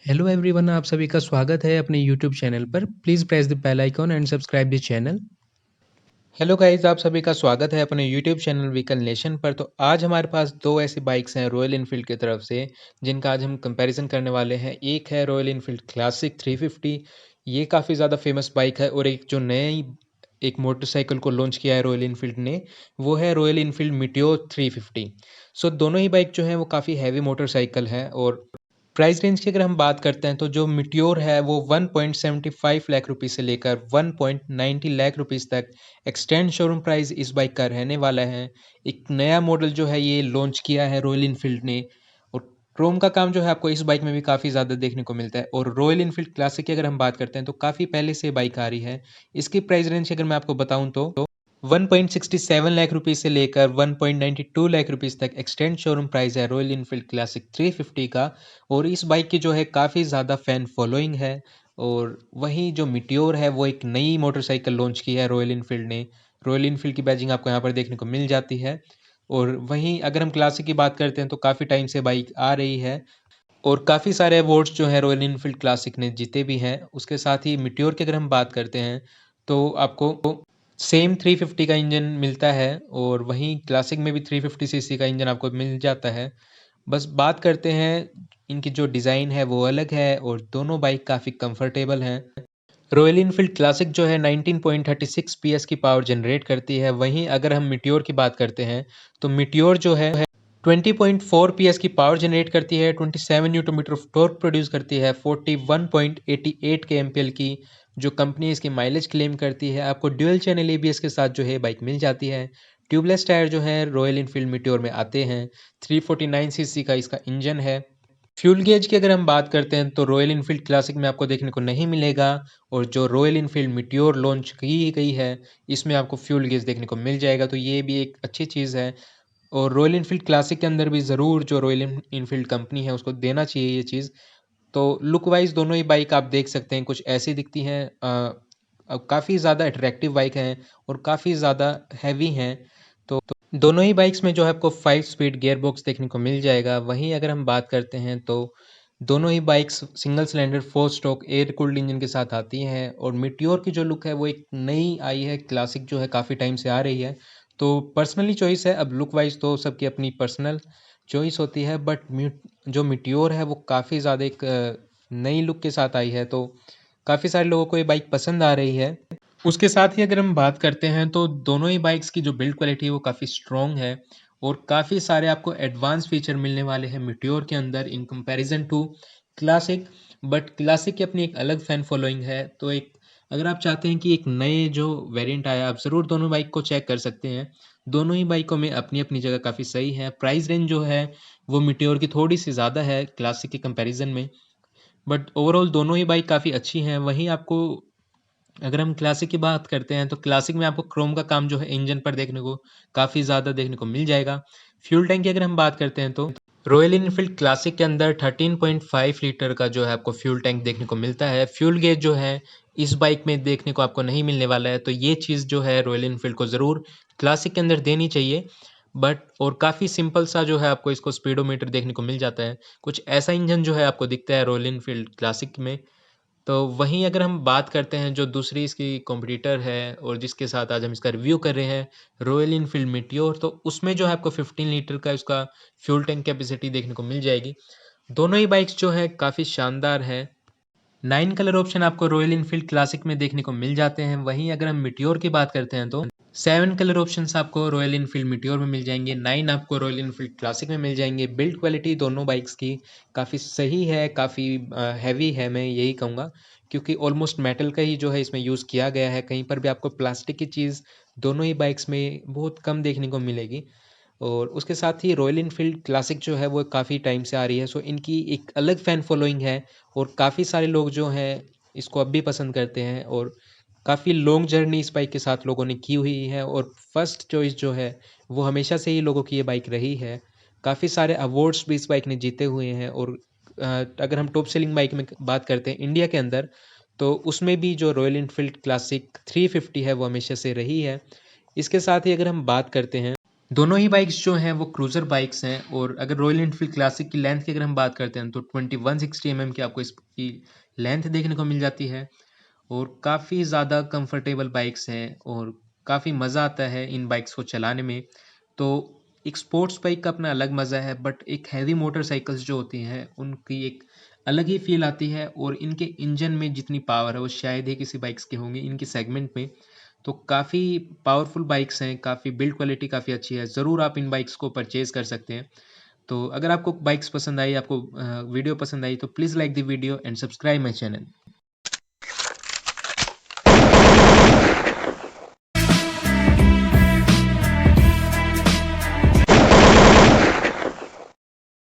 Hello everyone, आप सभी का स्वागत है अपने यूट्यूब चैनल पर। Please press the bell icon and subscribe the channel. Hello guys, आप सभी का स्वागत है अपने यूट्यूब चैनल व्हीकल नेशन पर। तो आज हमारे पास दो ऐसी बाइक्स हैं रॉयल इनफील्ड की तरफ से, जिनका आज हम कंपैरिजन करने वाले हैं। एक है रॉयल इनफील्ड क्लासिक 350। ये काफ़ी ज़्यादा फेमस बाइक है। और एक जो नई एक मोटरसाइकिल को लॉन्च किया है रॉयल इनफील्ड ने, वो है रॉयल इनफील्ड मीटियोर 350। सो दोनों ही बाइक जो हैं वो काफ़ी हैवी मोटरसाइकिल है। और प्राइस रेंज की अगर हम बात करते हैं तो जो मिट्योर है वो 1.75 लाख रुपए से लेकर 1.90 लाख रुपीस तक एक्सटेंड शोरूम प्राइस इस बाइक का रहने वाला है। एक नया मॉडल जो है ये लॉन्च किया है रॉयल इनफील्ड ने। और क्रोम का काम जो है आपको इस बाइक में भी काफ़ी ज़्यादा देखने को मिलता है। और रॉयल इनफील्ड क्लासिक की अगर हम बात करते हैं तो काफ़ी पहले से बाइक आ रही है। इसकी प्राइस रेंज अगर मैं आपको बताऊं तो 1.67 लाख रुपीस से लेकर 1.92 लाख रुपीस तक एक्सटेंड शोरूम प्राइस है रॉयल इनफील्ड क्लासिक 350 का। और इस बाइक की जो है काफ़ी ज़्यादा फैन फॉलोइंग है। और वहीं जो मिटियोर है वो एक नई मोटरसाइकिल लॉन्च की है रॉयल इनफील्ड ने। रॉयल इनफील्ड की बैजिंग आपको यहाँ पर देखने को मिल जाती है। और वहीं अगर हम क्लासिक की बात करते हैं तो काफ़ी टाइम से बाइक आ रही है। और काफ़ी सारे अवार्ड्स जो है रॉयल इनफील्ड क्लासिक ने जीते भी हैं। उसके साथ ही मिटियोर की अगर हम बात करते हैं तो आपको सेम 350 का इंजन मिलता है। और वहीं क्लासिक में भी 350 सीसी का इंजन आपको मिल जाता है। बस बात करते हैं, इनकी जो डिज़ाइन है वो अलग है और दोनों बाइक काफ़ी कंफर्टेबल हैं। रॉयल इनफील्ड क्लासिक जो है 19.36 पीएस की पावर जनरेट करती है। वहीं अगर हम मिटियोर की बात करते हैं तो मिटियोर जो है 20.4 पीएस की पावर जनरेट करती है, 27 newton metre of torque produce करती है, 41.88 के एमपीएल की जो कंपनी इसकी माइलेज क्लेम करती है। आपको ड्यूअल चैनल एबीएस के साथ जो है बाइक मिल जाती है। ट्यूबलेस टायर जो है रॉयल इनफील्ड मिटियोर में आते हैं। 349 सीसी का इसका इंजन है। फ्यूल गेज की अगर हम बात करते हैं तो रॉयल इनफील्ड क्लासिक में आपको देखने को नहीं मिलेगा। और जो रॉयल इनफील्ड मिटियोर लॉन्च की गई है इसमें आपको फ्यूल गेज देखने को मिल जाएगा, तो ये भी एक अच्छी चीज़ है। और रॉयल इनफील्ड क्लासिक के अंदर भी ज़रूर जो रॉयल इनफील्ड कंपनी है उसको देना चाहिए ये चीज़। तो लुक वाइज दोनों ही बाइक आप देख सकते हैं कुछ ऐसी दिखती हैं। काफ़ी ज़्यादा अट्रैक्टिव बाइक हैं और काफ़ी ज़्यादा हैवी हैं। तो दोनों ही बाइक्स में जो है आपको 5 स्पीड गियर बॉक्स देखने को मिल जाएगा। वहीं अगर हम बात करते हैं तो दोनों ही bikes single cylinder 4 stroke air cooled engine के साथ आती हैं। और मिटियोर की जो लुक है वो एक नई आई है, क्लासिक जो है काफ़ी टाइम से आ रही है। तो पर्सनली चॉइस है, अब लुक वाइज तो सबकी अपनी पर्सनल चॉइस होती है। बट जो मिटियोर है वो काफ़ी ज़्यादा एक नई लुक के साथ आई है, तो काफ़ी सारे लोगों को ये बाइक पसंद आ रही है। उसके साथ ही अगर हम बात करते हैं तो दोनों ही बाइक्स की जो बिल्ड क्वालिटी है वो काफ़ी स्ट्रॉन्ग है। और काफ़ी सारे आपको एडवांस फीचर मिलने वाले हैं मिटियोर के अंदर in comparison to Classic. But Classic की अपनी एक अलग फ़ैन फॉलोइंग है। तो एक अगर आप चाहते हैं कि एक नए जो वेरिएंट आया, आप ज़रूर दोनों बाइक को चेक कर सकते हैं। दोनों ही बाइकों में अपनी अपनी जगह काफ़ी सही है। प्राइस रेंज जो है वो मिटियोर की थोड़ी सी ज़्यादा है क्लासिक के कंपैरिजन में। बट ओवरऑल दोनों ही बाइक काफ़ी अच्छी हैं। वहीं आपको अगर हम क्लासिक की बात करते हैं तो क्लासिक में आपको क्रोम का काम जो है इंजन पर देखने को काफ़ी ज़्यादा देखने को मिल जाएगा। फ्यूल टैंक की अगर हम बात करते हैं तो रॉयल इनफील्ड क्लासिक के अंदर 13.5 लीटर का जो है आपको फ्यूल टैंक देखने को मिलता है। फ्यूल गेज जो है इस बाइक में देखने को आपको नहीं मिलने वाला है, तो ये चीज़ जो है रॉयल इनफील्ड को ज़रूर क्लासिक के अंदर देनी चाहिए। बट और काफ़ी सिंपल सा जो है आपको इसको स्पीडोमीटर देखने को मिल जाता है। कुछ ऐसा इंजन जो है आपको दिखता है रॉयल इनफील्ड क्लासिक में। तो वहीं अगर हम बात करते हैं जो दूसरी इसकी कॉम्पिटिटर है और जिसके साथ आज हम इसका रिव्यू कर रहे हैं, रॉयल इनफील्ड मीटियोर, तो उसमें जो है आपको 15 लीटर का इसका फ्यूल टैंक कैपेसिटी देखने को मिल जाएगी। दोनों ही बाइक्स जो है काफ़ी शानदार है। 9 कलर ऑप्शन आपको रॉयल इनफील्ड क्लासिक में देखने को मिल जाते हैं। वहीं अगर हम मिटियोर की बात करते हैं तो 7 कलर ऑप्शंस आपको रॉयल इनफील्ड मिटियोर में मिल जाएंगे, 9 आपको रॉयल इनफील्ड क्लासिक में मिल जाएंगे। बिल्ड क्वालिटी दोनों बाइक्स की काफ़ी सही है, काफ़ी हैवी है, मैं यही कहूँगा। क्योंकि ऑलमोस्ट मेटल का ही जो है इसमें यूज़ किया गया है। कहीं पर भी आपको प्लास्टिक की चीज़ दोनों ही बाइक्स में बहुत कम देखने को मिलेगी। और उसके साथ ही रॉयल इनफील्ड क्लासिक जो है वो काफ़ी टाइम से आ रही है, सो इनकी एक अलग फ़ैन फॉलोइंग है। और काफ़ी सारे लोग जो हैं इसको अब भी पसंद करते हैं। और काफ़ी लॉन्ग जर्नी इस बाइक के साथ लोगों ने की हुई है। और फर्स्ट चॉइस जो है वो हमेशा से ही लोगों की ये बाइक रही है। काफ़ी सारे अवार्ड्स भी इस बाइक ने जीते हुए हैं। और अगर हम टॉप सेलिंग बाइक में बात करते हैं इंडिया के अंदर, तो उसमें भी जो रॉयल इनफील्ड क्लासिक 350 है वो हमेशा से रही है। इसके साथ ही अगर हम बात करते हैं दोनों ही बाइक्स जो हैं वो क्रूज़र बाइक्स हैं और अगर रॉयल एनफील्ड क्लासिक की लेंथ की अगर हम बात करते हैं तो 2160 की आपको इसकी लेंथ देखने को मिल जाती है और काफ़ी ज़्यादा कंफर्टेबल बाइक्स हैं और काफ़ी मज़ा आता है इन बाइक्स को चलाने में। तो एक स्पोर्ट्स बाइक का अपना अलग मज़ा है, बट एक हैवी मोटरसाइकिल्स जो होती हैं उनकी एक अलग ही फ़ील आती है और इनके इंजन में जितनी पावर है वो शायद ही किसी बाइक्स की होंगी इनके सेगमेंट में। तो काफ़ी पावरफुल बाइक्स हैं, काफ़ी बिल्ड क्वालिटी काफ़ी अच्छी है। ज़रूर आप इन बाइक्स को परचेज़ कर सकते हैं। तो अगर आपको बाइक्स पसंद आई, आपको वीडियो पसंद आई तो please like the video and subscribe my channel.